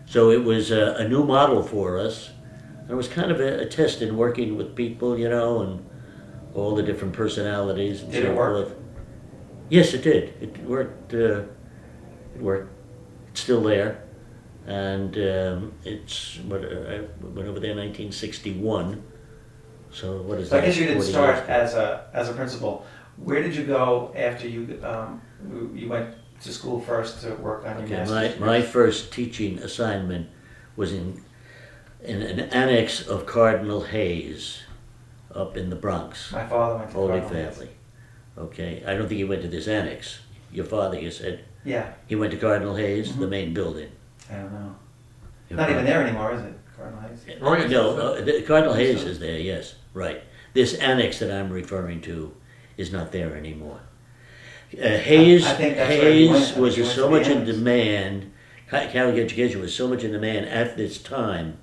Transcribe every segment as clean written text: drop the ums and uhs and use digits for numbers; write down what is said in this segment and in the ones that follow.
So it was a new model for us. It was kind of a test in working with people, you know, and all the different personalities and Did so it work? forth. Yes, it did. It worked. It worked. It's still there, and it's what I went over there in 1961. So what is So I that? guess you didn't 40 start years. as a principal. Where did you go after you went to school first to work on your Okay, master's? my first teaching assignment was in an annex of Cardinal Hayes up in the Bronx. My father went to Holy Cardinal Hayes. Family. Okay, I don't think he went to this annex. Your father, you said. Yeah, He went to Cardinal Hayes, the Mhm. main building. I don't know. Your Not even father- there anymore, is it? Cardinal Hayes. Oh, yes, No, the Cardinal I think Hayes so. is there, yes, right. This annex that I'm referring to is not there anymore. Hayes, I think that's where he went. I Hayes think was he went to so the much in annex. demand, Catholic education was so much in demand at this time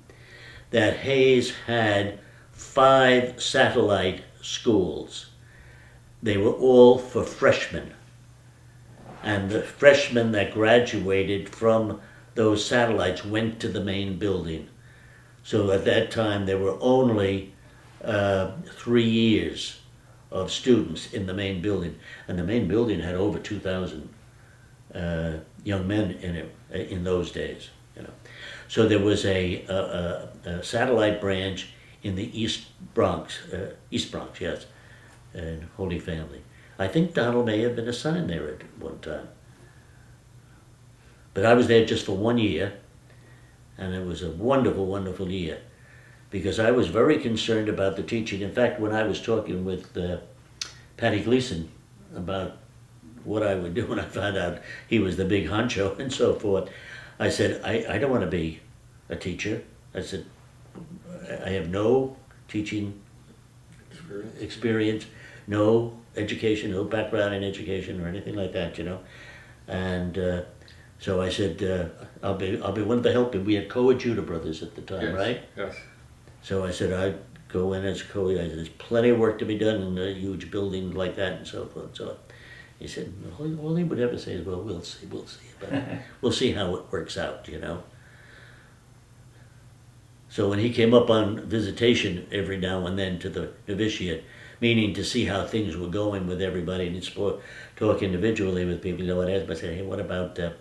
that Hayes had 5 satellite schools. They were all for freshmen. And the freshmen that graduated from those satellites went to the main building. So at that time, there were only 3 years of students in the main building. And the main building had over 2,000 young men in it in those days. You know. So there was a satellite branch in the East Bronx, yes, and Holy Family. I think Donald may have been assigned there at one time. But I was there just for 1 year, and it was a wonderful, wonderful year, because I was very concerned about the teaching. In fact, when I was talking with Patty Gleason about what I would do when I found out he was the big honcho and so forth, I said, I don't want to be a teacher. I said, I have no teaching experience, no education, no background in education or anything like that, you know. And so I said, I'll be willing to help him. We had co-adjutor brothers at the time, Yes, right? yes. So I said, I'd go in as co-adjutor. I said, there's plenty of work to be done in a huge building like that and so forth. So he said, all he would ever say is, well, we'll see. But we'll see how it works out, you know. So when he came up on visitation every now and then to the novitiate, meaning to see how things were going with everybody, and he'd talk individually with people, you know, I'd ask him, I said, hey, what about, you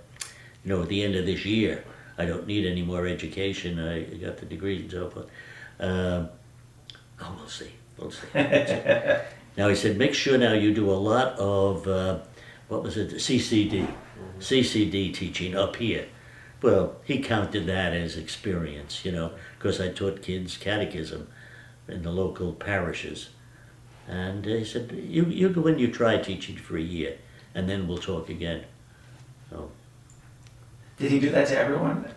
know, at the end of this year, I don't need any more education, I got the degrees and so forth. Oh, we'll see. Now he said, make sure now you do a lot of, what was it, CCD teaching up here. Well, he counted that as experience, you know, because I taught kids catechism in the local parishes. And he said, you go in, you try teaching for a year, and then we'll talk again. So. Did he do that to everyone?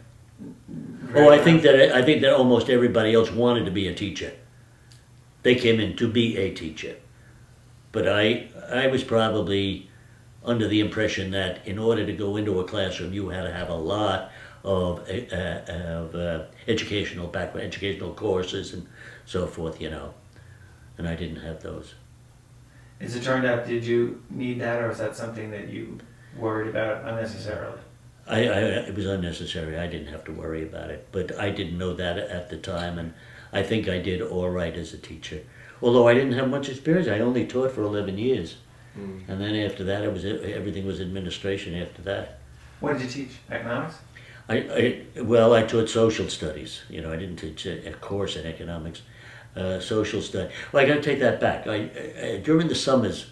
Oh, I think that almost everybody else wanted to be a teacher. They came in to be a teacher. But I was probably under the impression that in order to go into a classroom, you had to have a lot of educational background, educational courses and so forth, you know. And I didn't have those. As it turned out, did you need that, or is that something that you worried about unnecessarily? It was unnecessary. I didn't have to worry about it. But I didn't know that at the time, and I think I did all right as a teacher. Although I didn't have much experience. I only taught for 11 years. And then after that, everything was administration after that. What did you teach? Economics? Well, I taught social studies. You know, I didn't teach a course in economics. Social studies. Well, I got to take that back. During the summers,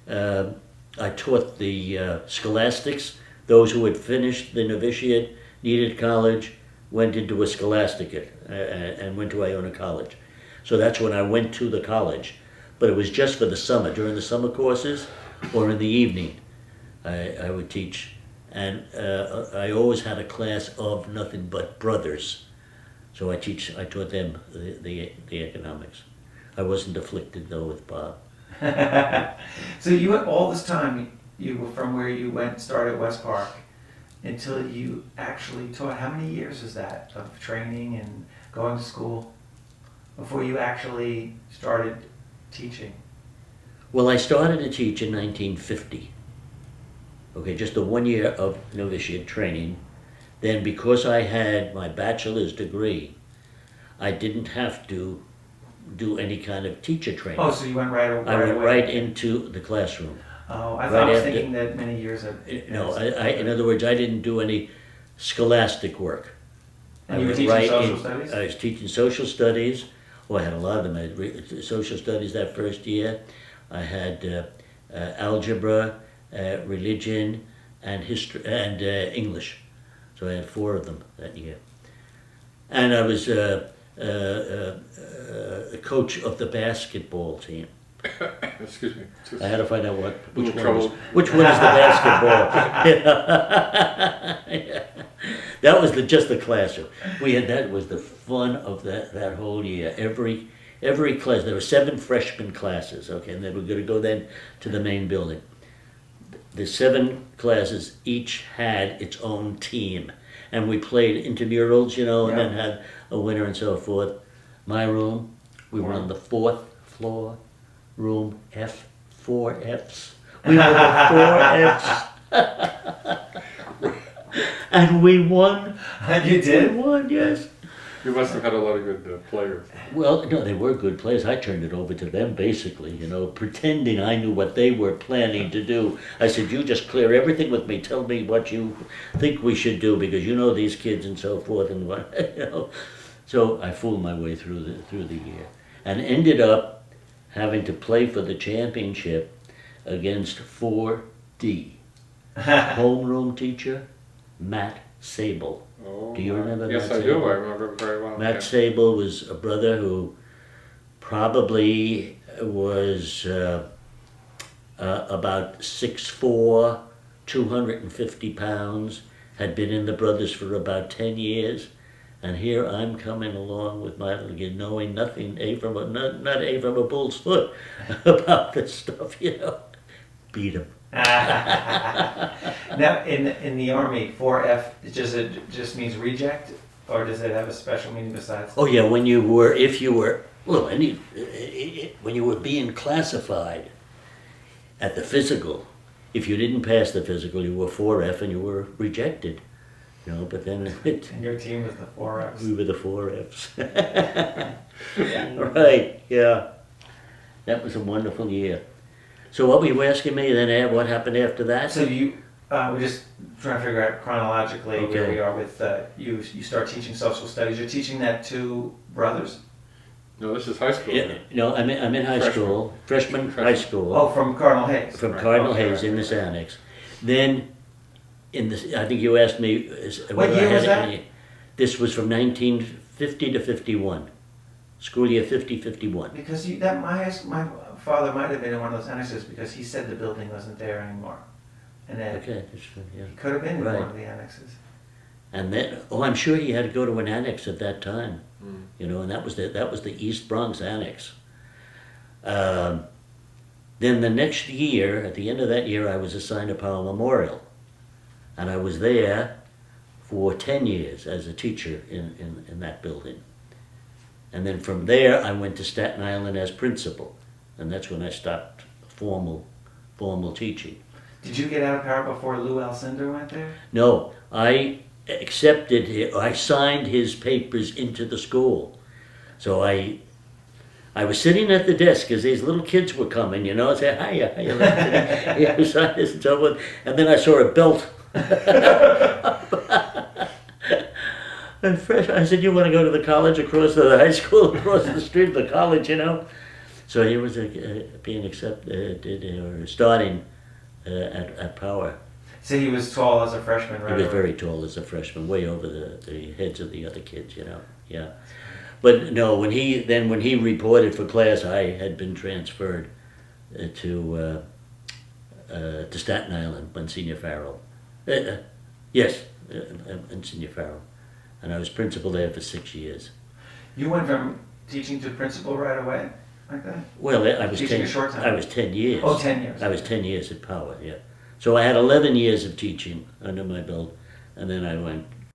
I taught the scholastics. Those who had finished the novitiate, needed college, went into a scholasticate and went to Iona College. So that's when I went to the college. But it was just for the summer. During the summer courses or in the evening, I would teach. And I always had a class of nothing but brothers. So I taught them the economics. I wasn't afflicted though with Bob. So you went all this time, you were from where you started at West Park until you actually taught. How many years is that of training and going to school before you actually started teaching? Well, I started to teach in 1950. Okay, just the 1 year of novitiate training. then because I had my bachelor's degree, I didn't have to do any kind of teacher training. Oh, so you went right away? I went right into the classroom. Oh, I right was after- thinking that many years of... No, in other words, I didn't do any scholastic work. And I you were went teaching right social in- studies? I was teaching social studies. Oh, I had a lot of them. I had social studies that first year. I had algebra, religion, and history, and English. So I had 4 of them that year. And I was a coach of the basketball team. Excuse me. I had to find out which Little one, was, trouble. which one is the basketball. Yeah. That was just the classroom. That was the fun of that whole year. Every class, there were 7 freshman classes, okay, and they were going to go then to the main building. The 7 classes each had its own team, and we played intramurals, and Yeah. then had a winner and so forth. My room, we were on the 4th floor, room F, 4 Fs. We were the 4 Fs. And we won. And you did? We won, yes. You must have had a lot of good players. Well, no, they were good players. I turned it over to them, basically, pretending I knew what they were planning to do. I said, you just clear everything with me. Tell me what you think we should do, because you know these kids and so forth. And what, So I fooled my way through the year. And ended up having to play for the championship against 4D. Homeroom teacher, Matt Sable. Oh, Do you remember yes, Matt I Sable? do. I remember him very well. Matt yeah. Sable was a brother who probably was about 6'4", 250 pounds, had been in the brothers for about 10 years. And here I'm coming along with my little kid, knowing nothing, not A from a bull's foot about this stuff, Beat him. Now, in the Army, 4F, it just means reject? Or does it have a special meaning besides? Oh yeah, when you were being classified at the physical, if you didn't pass the physical, you were 4F and you were rejected. But then And your team was the 4Fs. we were the 4Fs. Right, yeah. That was a wonderful year. So what were you asking me then, what happened after that? So we're just trying to figure out chronologically where Okay. we are with, you start teaching social studies. You're teaching that to brothers? No, this is high school. Yeah, no, I'm in high Freshman. school, freshman high school. Oh, from Cardinal Hayes. From Right, Cardinal okay, Hayes in right, this right. annex. Then, I think you asked me... whether I year had was that? This was from 1950 to 51. School year 50-51. Because my father might have been in one of those annexes because he said the building wasn't there anymore. And that Okay, that's good, yeah. he could have been in Right. one of the annexes. And then, I'm sure he had to go to an annex at that time. Mm. And that was the East Bronx annex. Then the next year, at the end of that year, I was assigned to Powell Memorial. And I was there for 10 years as a teacher in that building. And then from there, I went to Staten Island as principal. And that's when I stopped formal teaching. Did you get out of power before Lou Alcindor went there? No, I I signed his papers into the school. So I was sitting at the desk as these little kids were coming, I say, hiya, yeah, sign this and so forth. And then I saw a belt. And fresh, I said, you want to go to the college across the high school, across the street of the college, So he was being accepted, or starting at Power. So he was tall as a freshman, right? He was very tall as a freshman, way over the heads of the other kids, yeah. But no, when he reported for class, I had been transferred to Staten Island, Monsignor Farrell. Yes, Monsignor Farrell. And I was principal there for 6 years. You went from teaching to principal right away, like that? Well, I was Teaching 10. a short time. I was 10 years. Oh, 10 years. I was 10 years at Power, yeah. So I had 11 years of teaching under my belt, and then I went